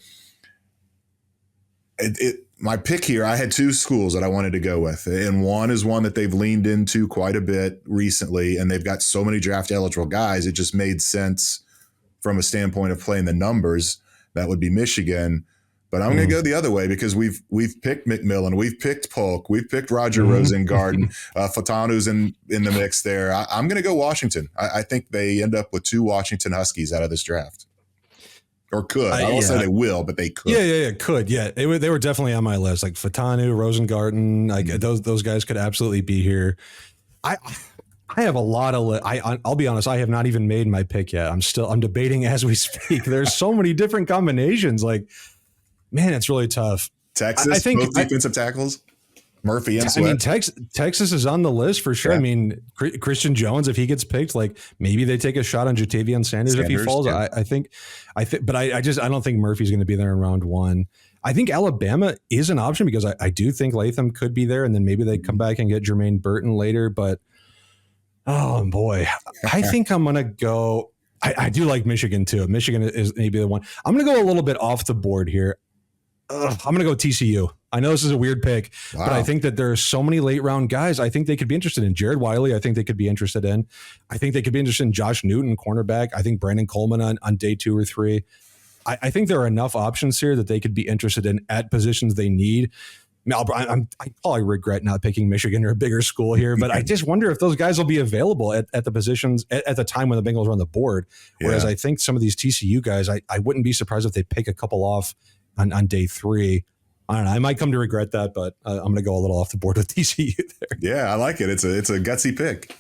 my pick here, I had two schools that I wanted to go with, and one is one that they've leaned into quite a bit recently, and they've got so many draft eligible guys, it just made sense from a standpoint of playing the numbers. That would be Michigan. But I'm going to go the other way because we've picked McMillan, we've picked Polk, we've picked Roger Rosengarten, Fatanu's in the mix there. I'm going to go Washington. I think they end up with two Washington Huskies out of this draft. Or could. I won't say they will, but they could. Yeah, could. Yeah, they were definitely on my list. Like Fatanu, Rosengarten, like those guys could absolutely be here. I have a lot of. I'll be honest. I have not even made my pick yet. I'm debating as we speak. There's so many different combinations. Like, man, it's really tough. Texas, I think both defensive tackles, Murphy and Sweat. I mean, Texas is on the list for sure. Yeah. I mean, Christian Jones, if he gets picked, like maybe they take a shot on Jatavian Sanders if he falls. Yeah. I think, but I don't think Murphy's going to be there in round one. I think Alabama is an option because I do think Latham could be there, and then maybe they come back and get Jermaine Burton later, but. Oh boy, I think I'm going to go. I do like Michigan too. Michigan is maybe the one. I'm going to go a little bit off the board here. I'm going to go TCU. I know this is a weird pick, but I think that there are so many late round guys. I think they could be interested in Jared Wiley. I think they could be interested in. I think they could be interested in Josh Newton, cornerback. I think Brandon Coleman on day 2 or 3. I think there are enough options here that they could be interested in at positions they need. I probably regret not picking Michigan or a bigger school here, but I just wonder if those guys will be available at the positions at the time when the Bengals are on the board. Whereas I think some of these TCU guys, I wouldn't be surprised if they pick a couple off on day 3. I don't know. I might come to regret that, but I'm going to go a little off the board with TCU there. Yeah, I like it. It's a gutsy pick.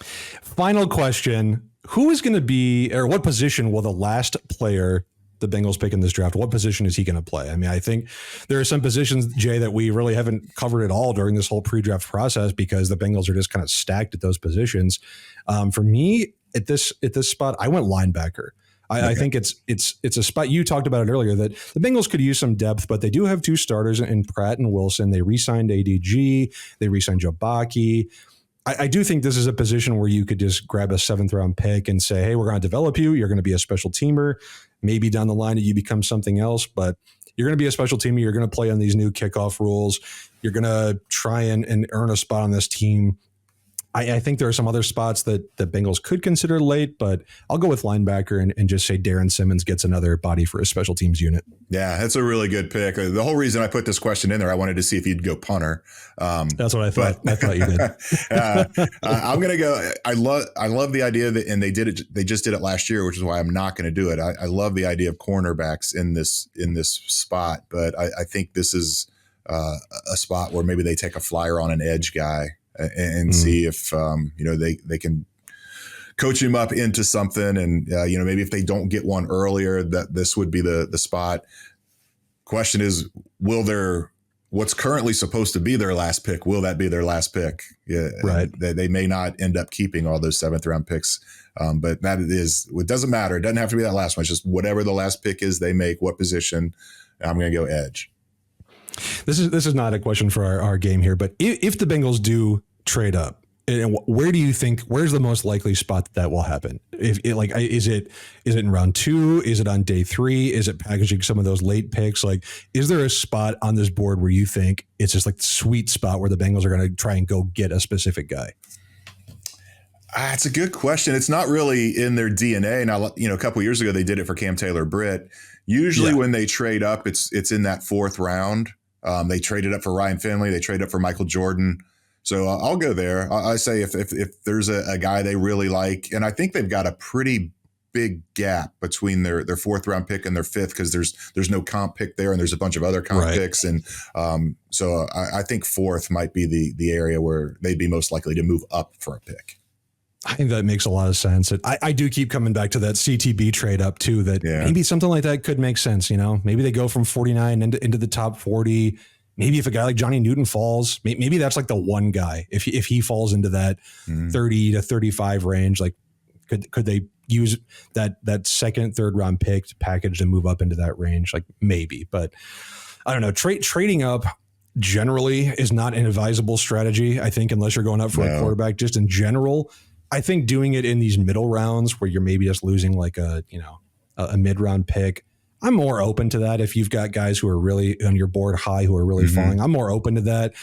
Final question. Who is going to be, or what position will the last player the Bengals pick in this draft, what position is he going to play? I mean, I think there are some positions, Jay, that we really haven't covered at all during this whole pre-draft process because the Bengals are just kind of stacked at those positions. For me, at this spot, I went linebacker. I think it's a spot. You talked about it earlier that the Bengals could use some depth, but they do have 2 starters in Pratt and Wilson. They re-signed ADG. They re-signed Joe Baki. I do think this is a position where you could just grab a 7th round pick and say, hey, we're going to develop you. You're going to be a special teamer. Maybe down the line you become something else, but you're going to be a special teamer. You're going to play on these new kickoff rules. You're going to try and earn a spot on this team. I think there are some other spots that the Bengals could consider late, but I'll go with linebacker and just say Darren Simmons gets another body for a special teams unit. Yeah, that's a really good pick. The whole reason I put this question in there, I wanted to see if you'd go punter. That's what I thought. I thought you did. I'm going to go. I love the idea that, and they did it. They just did it last year, which is why I'm not going to do it. I love the idea of cornerbacks in this spot, but I think this is a spot where maybe they take a flyer on an edge guy. And see if they can coach him up into something, and maybe if they don't get one earlier, that this would be the spot. Question is, what's currently supposed to be their last pick? Will that be their last pick? Yeah, right. They may not end up keeping all those 7th round picks, but it doesn't matter. It doesn't have to be that last one. It's just whatever the last pick is they make. What position? I'm going to go edge. This is not a question for our game here, but if the Bengals do trade up, and where do you think, where's the most likely spot that will happen? Is it in round 2? Is it on day 3? Is it packaging some of those late picks? Like, is there a spot on this board where you think it's just like the sweet spot where the Bengals are going to try and go get a specific guy? It's a good question. It's not really in their DNA. Now, a couple of years ago, they did it for Cam Taylor-Britt. Usually when they trade up, it's in that 4th round. They traded up for Ryan Finley. They traded up for Michael Jordan. So I'll go there. I say if there's a guy they really like, and I think they've got a pretty big gap between their fourth round pick and their fifth, because there's no comp pick there, and there's a bunch of other comp picks, and so I think fourth might be the area where they'd be most likely to move up for a pick. I think that makes a lot of sense. I do keep coming back to that CTB trade up too, that maybe something like that could make sense. Maybe they go from 49 into the top 40. Maybe if a guy like Johnny Newton falls, maybe that's like the one guy. If he falls into that 30 to 35 range, like could they use that second, third round pick to package and move up into that range? Like maybe, but I don't know. Trading up generally is not an advisable strategy, I think, unless you're going up for a quarterback. Just in general, I think doing it in these middle rounds where you're maybe just losing like a mid round pick, I'm more open to that. If you've got guys who are really on your board high, who are really falling, I'm more open to that.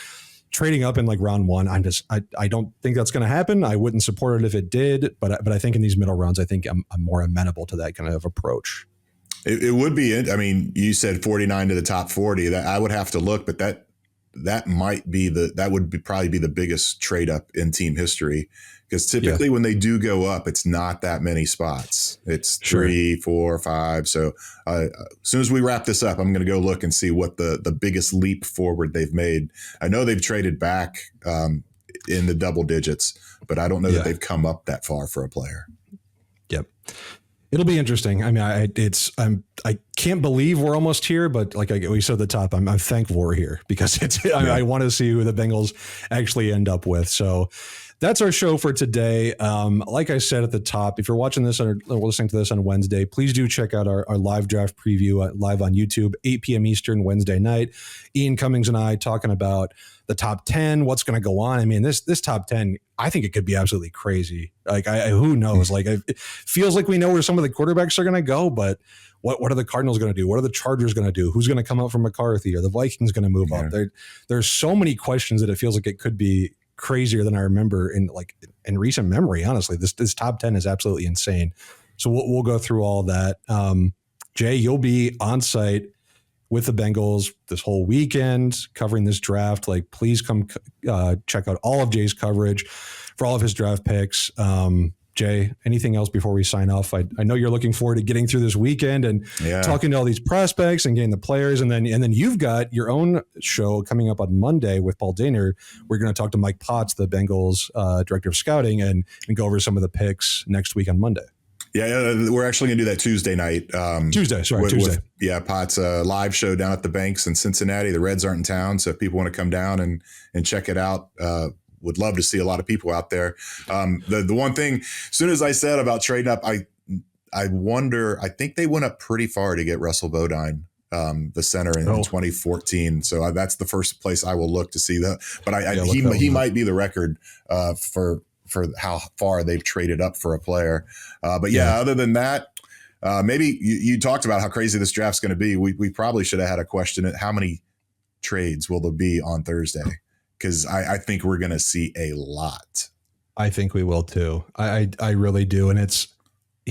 Trading up in like round one, I don't think that's going to happen. I wouldn't support it if it did, but I think in these middle rounds, I think I'm more amenable to that kind of approach. It would be. I mean, you said 49 to the top 40. That I would have to look, but that might be probably be the biggest trade up in team history. Because typically when they do go up, it's not that many spots. It's 3, 4, 5. So as soon as we wrap this up, I'm going to go look and see what the biggest leap forward they've made. I know they've traded back in the double digits, but I don't know that they've come up that far for a player. Yep. It'll be interesting. I mean, I can't believe we're almost here, but like we said at the top, I'm thankful we're here, because I want to see who the Bengals actually end up with. So that's our show for today. Like I said at the top, if you're watching this or listening to this on Wednesday, please do check out our live draft preview live on YouTube, 8 p.m. Eastern, Wednesday night. Ian Cummings and I talking about the top 10, what's going to go on. I mean, this top 10, I think it could be absolutely crazy. Like, who knows? Like, it feels like we know where some of the quarterbacks are going to go, but what are the Cardinals going to do? What are the Chargers going to do? Who's going to come out from McCarthy? Are the Vikings going to move up? There's so many questions that it feels like it could be crazier than I remember in recent memory. Honestly, this top 10 is absolutely insane. So we'll go through all that. Jay, you'll be on site with the Bengals this whole weekend covering this draft. Like, please come check out all of Jay's coverage for all of his draft picks. Jay, anything else before we sign off? I know you're looking forward to getting through this weekend and talking to all these prospects and getting the players. And then you've got your own show coming up on Monday with Paul Daner. We're going to talk to Mike Potts, the Bengals director of scouting, and go over some of the picks next week on Monday. Yeah, we're actually going to do that Tuesday night. Tuesday. With Potts live show down at the Banks in Cincinnati. The Reds aren't in town, so if people want to come down and check it out, would love to see a lot of people out there. The one thing, as soon as I said about trading up, I wonder, I think they went up pretty far to get Russell Bodine, the center in 2014. So that's the first place I will look to see that. But he might be the record for how far they've traded up for a player. But other than that, maybe you talked about how crazy this draft's going to be. We probably should have had a question at how many trades will there be on Thursday? Because I think we're going to see a lot. I think we will too. I really do. And it's,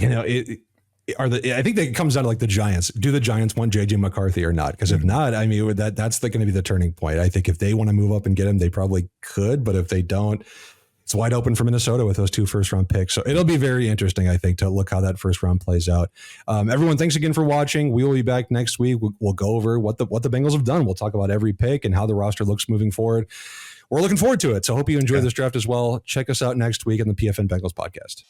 I think that it comes down to like the Giants. Do the Giants want JJ McCarthy or not? Because if not, I mean, that's going to be the turning point. I think if they want to move up and get him, they probably could. But if they don't, it's wide open for Minnesota with those 2 first-round picks. So it'll be very interesting, I think, to look how that first round plays out. Everyone, thanks again for watching. We will be back next week. We'll go over what the Bengals have done. We'll talk about every pick and how the roster looks moving forward. We're looking forward to it. So hope you enjoy this draft as well. Check us out next week on the PFN Bengals podcast.